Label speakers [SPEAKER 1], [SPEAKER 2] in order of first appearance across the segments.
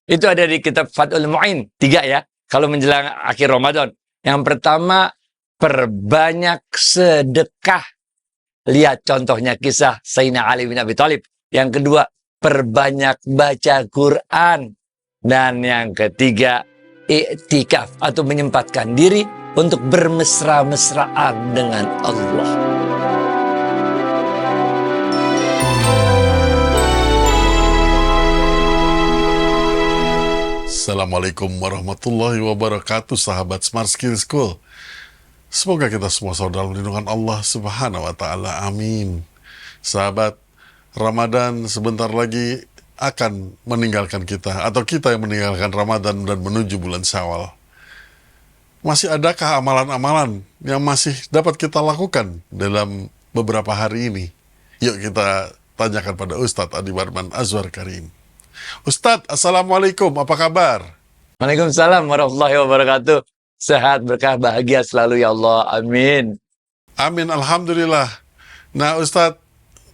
[SPEAKER 1] Itu ada di kitab Fathul Mu'in. 3 ya, kalau menjelang akhir Ramadan. Yang pertama, perbanyak sedekah. Lihat contohnya kisah Sayyidina Ali bin Abi Thalib. Yang kedua, perbanyak baca Quran. Dan yang ketiga, iktikaf atau menyempatkan diri untuk bermesra-mesraan dengan Allah.
[SPEAKER 2] Assalamualaikum warahmatullahi wabarakatuh, sahabat Smart Skill School. Semoga kita semua selalu dalam lindungan Allah Subhanahu wa Ta'ala. Amin. Sahabat, Ramadan sebentar lagi akan meninggalkan kita, atau kita yang meninggalkan Ramadan dan menuju bulan Syawal. Masih adakah amalan-amalan yang masih dapat kita lakukan dalam beberapa hari ini? Yuk kita tanyakan pada Ustadz Adi Warman Azwar Karim. Ustadz, Assalamualaikum, apa kabar?
[SPEAKER 1] Waalaikumsalam warahmatullahi wabarakatuh. Sehat, berkah, bahagia selalu ya Allah. Amin.
[SPEAKER 2] Amin, Alhamdulillah. Nah Ustadz,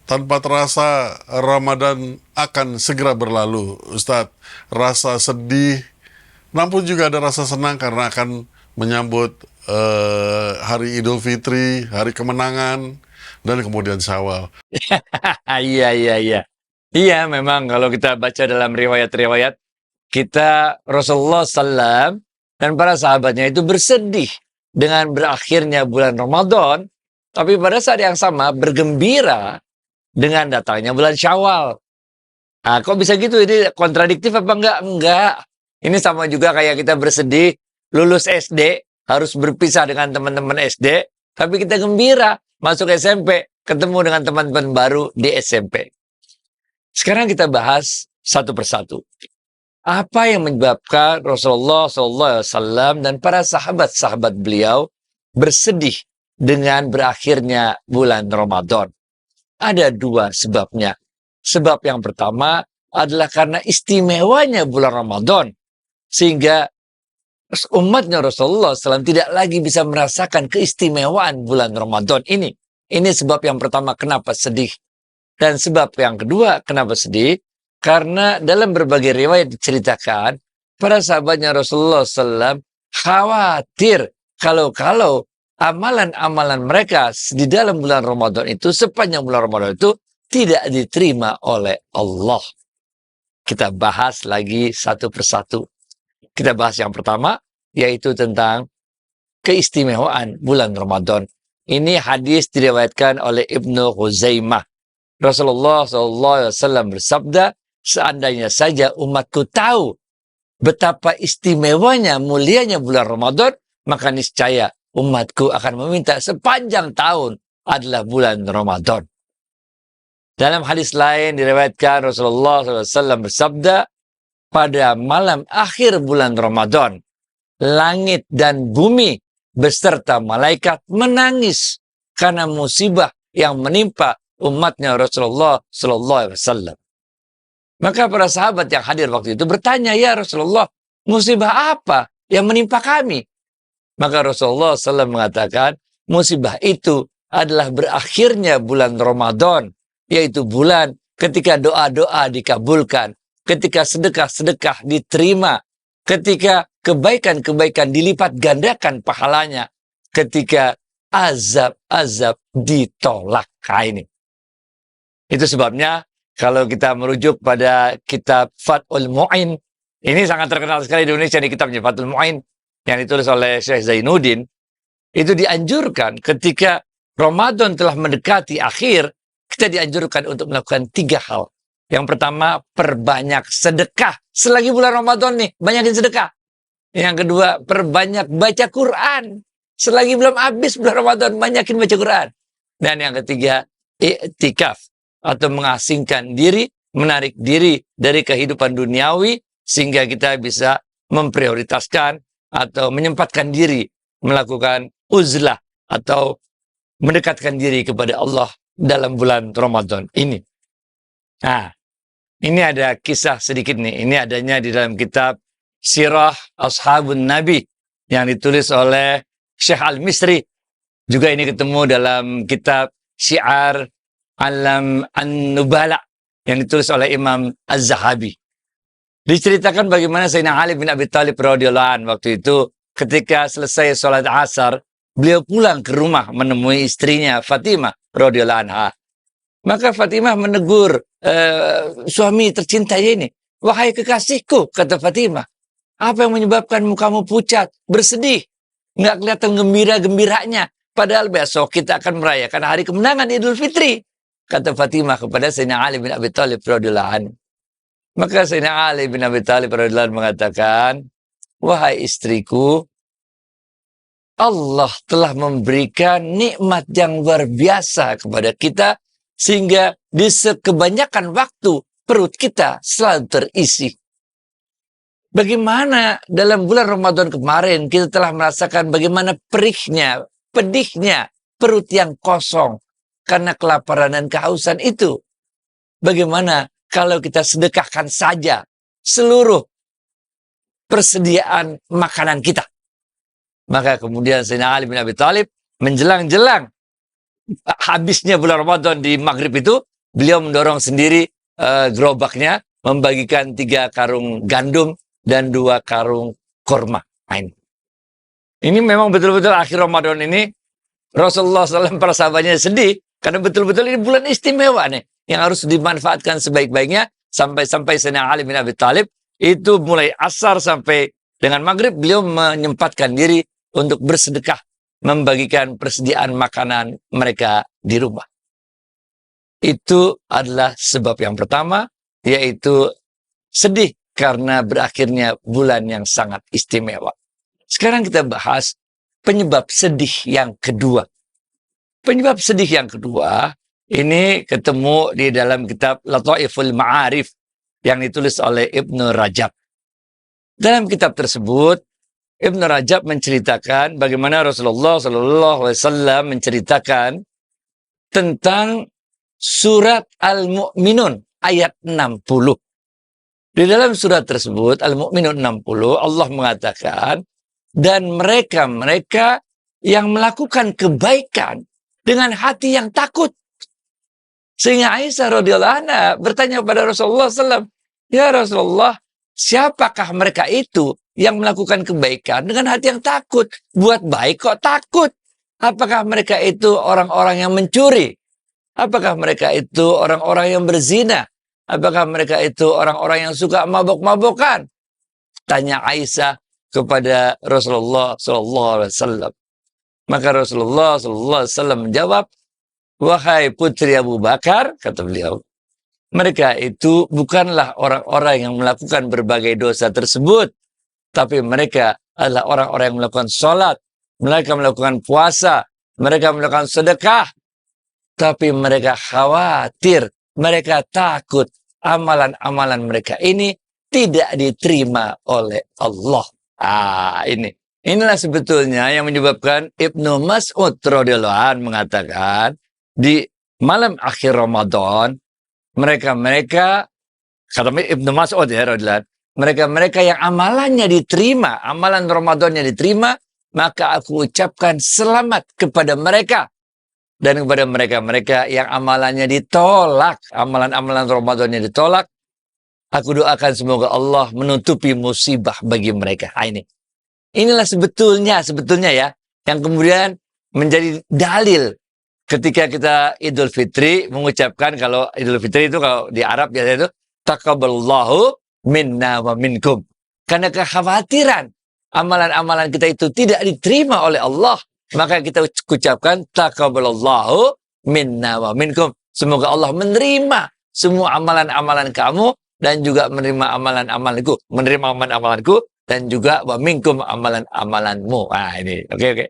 [SPEAKER 2] tanpa terasa Ramadan akan segera berlalu. Ustadz, rasa sedih, namun juga ada rasa senang karena akan menyambut hari Idul Fitri, hari kemenangan, dan kemudian Syawal.
[SPEAKER 1] Iya. Iya, memang kalau kita baca dalam riwayat-riwayat, Rasulullah SAW dan para sahabatnya itu bersedih dengan berakhirnya bulan Ramadan, tapi pada saat yang sama bergembira dengan datangnya bulan Syawal. Nah, kok bisa gitu? Ini kontradiktif apa enggak? Enggak. Ini sama juga kayak kita bersedih, lulus SD, harus berpisah dengan teman-teman SD, tapi kita gembira, masuk SMP, ketemu dengan teman-teman baru di SMP. Sekarang kita bahas satu persatu. Apa yang menyebabkan Rasulullah SAW dan para sahabat-sahabat beliau bersedih dengan berakhirnya bulan Ramadan? Ada 2 sebabnya. Sebab yang pertama adalah karena istimewanya bulan Ramadan, sehingga umatnya Rasulullah SAW tidak lagi bisa merasakan keistimewaan bulan Ramadan ini. Ini sebab yang pertama kenapa sedih. Dan sebab yang kedua kenapa sedih, karena dalam berbagai riwayat diceritakan, para sahabatnya Rasulullah SAW khawatir kalau amalan-amalan mereka di dalam bulan Ramadan itu, sepanjang bulan Ramadan itu, tidak diterima oleh Allah. Kita bahas lagi satu persatu. Kita bahas yang pertama, yaitu tentang keistimewaan bulan Ramadan. Ini hadis diriwayatkan oleh Ibnu Khuzaimah. Rasulullah SAW bersabda, seandainya saja umatku tahu betapa istimewanya, mulianya bulan Ramadan, maka niscaya umatku akan meminta sepanjang tahun adalah bulan Ramadan. Dalam hadis lain diriwayatkan Rasulullah SAW bersabda, pada malam akhir bulan Ramadan, langit dan bumi beserta malaikat menangis karena musibah yang menimpa umatnya Rasulullah SAW. Maka para sahabat yang hadir waktu itu bertanya, ya Rasulullah, musibah apa yang menimpa kami? Maka Rasulullah SAW mengatakan, musibah itu adalah berakhirnya bulan Ramadan, yaitu bulan ketika doa-doa dikabulkan, ketika sedekah-sedekah diterima, ketika kebaikan-kebaikan dilipat gandakan pahalanya, ketika azab-azab ditolak. Ini. Itu sebabnya kalau kita merujuk pada kitab Fathul Mu'in, ini sangat terkenal sekali di Indonesia, di kitabnya Fathul Mu'in yang ditulis oleh Syekh Zainuddin, itu dianjurkan ketika Ramadan telah mendekati akhir, kita dianjurkan untuk melakukan 3 hal. Yang pertama, perbanyak sedekah. Selagi bulan Ramadan nih, banyakin sedekah. Yang kedua, perbanyak baca Quran. Selagi belum habis bulan Ramadan, banyakin baca Quran. Dan yang ketiga, iktikaf, atau mengasingkan diri, menarik diri dari kehidupan duniawi, sehingga kita bisa memprioritaskan atau menyempatkan diri melakukan uzlah atau mendekatkan diri kepada Allah dalam bulan Ramadan ini. Nah, ini ada kisah sedikit nih. Ini adanya di dalam kitab Sirah Ashabun Nabi yang ditulis oleh Syekh Al-Misri. Juga ini ketemu dalam kitab Syiar Alam An-Nubala yang ditulis oleh Imam Az-Zahabi. Diceritakan bagaimana Sayyidina Ali bin Abi Thalib radhiyallahu anhu waktu itu ketika selesai sholat asar, beliau pulang ke rumah menemui istrinya Fatimah radhiyallahu anha. Maka Fatimah menegur suami tercinta ini. Wahai kekasihku, kata Fatimah, apa yang menyebabkan mukamu pucat, bersedih, nggak kelihatan gembira-gembiranya. Padahal besok kita akan merayakan hari kemenangan Idul Fitri, kata Fatimah kepada Sayyidina Ali bin Abi Thalib radhiyallahu anhu. Maka Sayyidina Ali bin Abi Thalib radhiyallahu anhu mengatakan, wahai istriku, Allah telah memberikan nikmat yang luar biasa kepada kita, sehingga di kebanyakan waktu perut kita selalu terisi. Bagaimana dalam bulan Ramadan kemarin kita telah merasakan bagaimana perihnya, pedihnya perut yang kosong karena kelaparan dan kehausan itu. Bagaimana kalau kita sedekahkan saja seluruh persediaan makanan kita. Maka kemudian Sayyidina Ali bin Abi Thalib menjelang-jelang habisnya bulan Ramadan di maghrib itu, beliau mendorong sendiri gerobaknya, membagikan 3 karung gandum dan 2 karung kurma. Ini memang betul-betul akhir Ramadan ini Rasulullah SAW para sahabatnya sedih karena betul-betul ini bulan istimewa nih yang harus dimanfaatkan sebaik-baiknya sampai Sayyidina Ali bin Abi Thalib itu mulai asar sampai dengan maghrib beliau menyempatkan diri untuk bersedekah, membagikan persediaan makanan mereka di rumah. Itu adalah sebab yang pertama, yaitu sedih karena berakhirnya bulan yang sangat istimewa. Sekarang kita bahas penyebab sedih yang kedua. Penyebab sedih yang kedua, ini ketemu di dalam kitab Lataiful Ma'arif yang ditulis oleh Ibnu Rajab. Dalam kitab tersebut, Ibnu Rajab menceritakan bagaimana Rasulullah SAW menceritakan tentang surat Al-Mu'minun ayat 60. Di dalam surat tersebut, Al-Mu'minun 60, Allah mengatakan, dan mereka yang melakukan kebaikan dengan hati yang takut. Sehingga Aisyah radhiyallahu anha bertanya kepada Rasulullah SAW, ya Rasulullah, siapakah mereka itu yang melakukan kebaikan dengan hati yang takut? Buat baik kok takut. Apakah mereka itu orang-orang yang mencuri? Apakah mereka itu orang-orang yang berzina? Apakah mereka itu orang-orang yang suka mabok-mabokan? Tanya Aisyah kepada Rasulullah SAW. Maka Rasulullah SAW menjawab, wahai putri Abu Bakar, kata beliau, mereka itu bukanlah orang-orang yang melakukan berbagai dosa tersebut, tapi mereka adalah orang-orang yang melakukan sholat, mereka melakukan puasa, mereka melakukan sedekah, tapi mereka khawatir, mereka takut amalan-amalan mereka ini tidak diterima oleh Allah. Inilah sebetulnya yang menyebabkan Ibnu Mas'ud radhiyallahu anhu mengatakan di malam akhir Ramadan, mereka kata Ibnu Mas'ud ya radhiyallahu anhu, mereka yang amalannya diterima, amalan Ramadannya diterima, maka aku ucapkan selamat kepada mereka. Dan kepada mereka yang amalannya ditolak, amalan-amalan Ramadannya ditolak, aku doakan semoga Allah menutupi musibah bagi mereka. Inilah sebetulnya ya, yang kemudian menjadi dalil ketika kita Idul Fitri mengucapkan, kalau Idul Fitri itu kalau di Arab biasanya itu taqabbalallahu minna wa minkum. Karena kekhawatiran amalan-amalan kita itu tidak diterima oleh Allah, maka kita ucapkan taqabbalallahu minna wa minkum. Semoga Allah menerima semua amalan-amalan kamu dan juga menerima amalan-amalanku, menerima amalan-amalanku dan juga wa minkum amalan-amalanmu. Ini oke.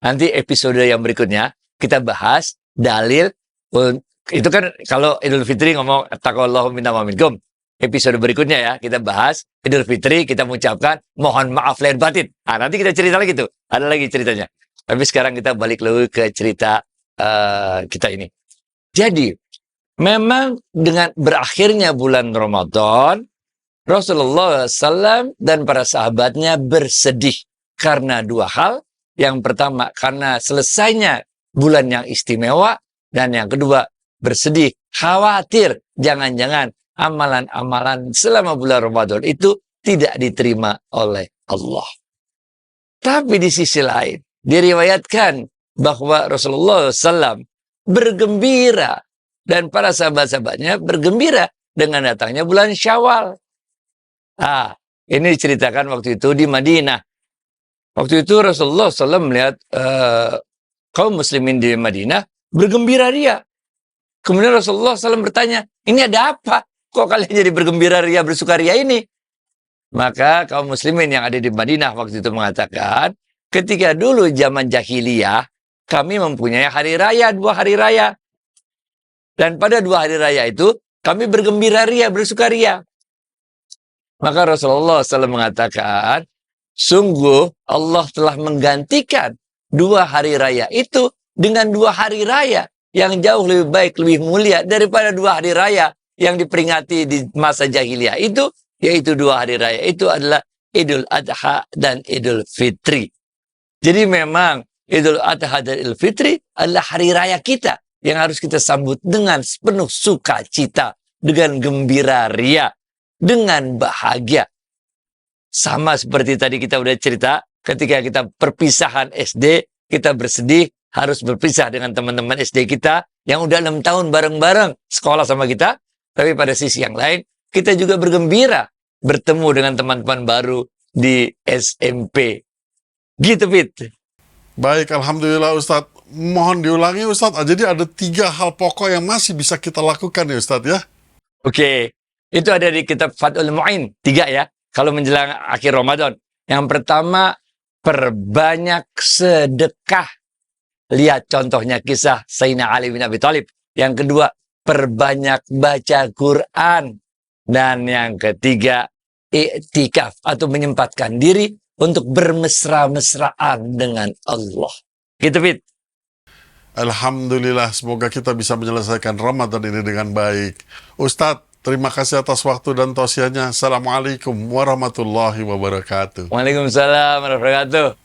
[SPEAKER 1] Nanti episode yang berikutnya kita bahas dalil. Itu kan kalau Idul Fitri ngomong taqabbalallahu minna wa minkum. Episode berikutnya ya kita bahas Idul Fitri, kita mengucapkan mohon maaf lahir batin. Nanti kita cerita lagi tuh. Ada lagi ceritanya. Tapi sekarang kita balik lagi ke cerita kita ini. Jadi, memang dengan berakhirnya bulan Ramadan, Rasulullah SAW dan para sahabatnya bersedih karena 2 hal. Yang pertama, karena selesainya bulan yang istimewa. Dan yang kedua, bersedih, khawatir, jangan-jangan amalan-amalan selama bulan Ramadan itu tidak diterima oleh Allah. Tapi di sisi lain, diriwayatkan bahwa Rasulullah SAW bergembira dan para sahabat-sahabatnya bergembira dengan datangnya bulan Syawal. Ini diceritakan waktu itu di Madinah. Waktu itu Rasulullah SAW melihat kaum muslimin di Madinah bergembira ria. Kemudian Rasulullah SAW bertanya, ini ada apa? Kok kalian jadi bergembira ria, bersukaria ini? Maka kaum muslimin yang ada di Madinah waktu itu mengatakan, ketika dulu zaman jahiliyah, kami mempunyai hari raya, 2 hari raya. Dan pada 2 hari raya itu, kami bergembira ria, bersukaria. Maka Rasulullah SAW mengatakan, sungguh Allah telah menggantikan 2 hari raya itu dengan 2 hari raya yang jauh lebih baik, lebih mulia daripada 2 hari raya yang diperingati di masa jahiliyah itu, yaitu 2 hari raya itu adalah Idul Adha dan Idul Fitri. Jadi memang Idul Adha dan Idul Fitri adalah hari raya kita yang harus kita sambut dengan penuh sukacita, dengan gembira ria, dengan bahagia. Sama seperti tadi kita udah cerita, ketika kita perpisahan SD, kita bersedih, harus berpisah dengan teman-teman SD kita yang udah 6 tahun bareng-bareng sekolah sama kita. Tapi pada sisi yang lain, kita juga bergembira bertemu dengan teman-teman baru di SMP. Gitu, Fit.
[SPEAKER 2] Baik, Alhamdulillah Ustadz. Mohon diulangi Ustadz. Jadi ada 3 hal pokok yang masih bisa kita lakukan ya Ustadz ya?
[SPEAKER 1] Oke, itu ada di kitab Fathul Mu'in. 3 ya, kalau menjelang akhir Ramadan. Yang pertama, perbanyak sedekah. Lihat contohnya kisah Sayyidina Ali bin Abi Thalib. Yang kedua, perbanyak baca Quran. Dan yang ketiga, i'tikaf atau menyempatkan diri untuk bermesra-mesraan dengan Allah. Gitu, Fit.
[SPEAKER 2] Alhamdulillah, semoga kita bisa menyelesaikan Ramadan ini dengan baik. Ustadz, terima kasih atas waktu dan tausiahnya. Assalamualaikum warahmatullahi wabarakatuh.
[SPEAKER 1] Waalaikumsalam warahmatullahi wabarakatuh.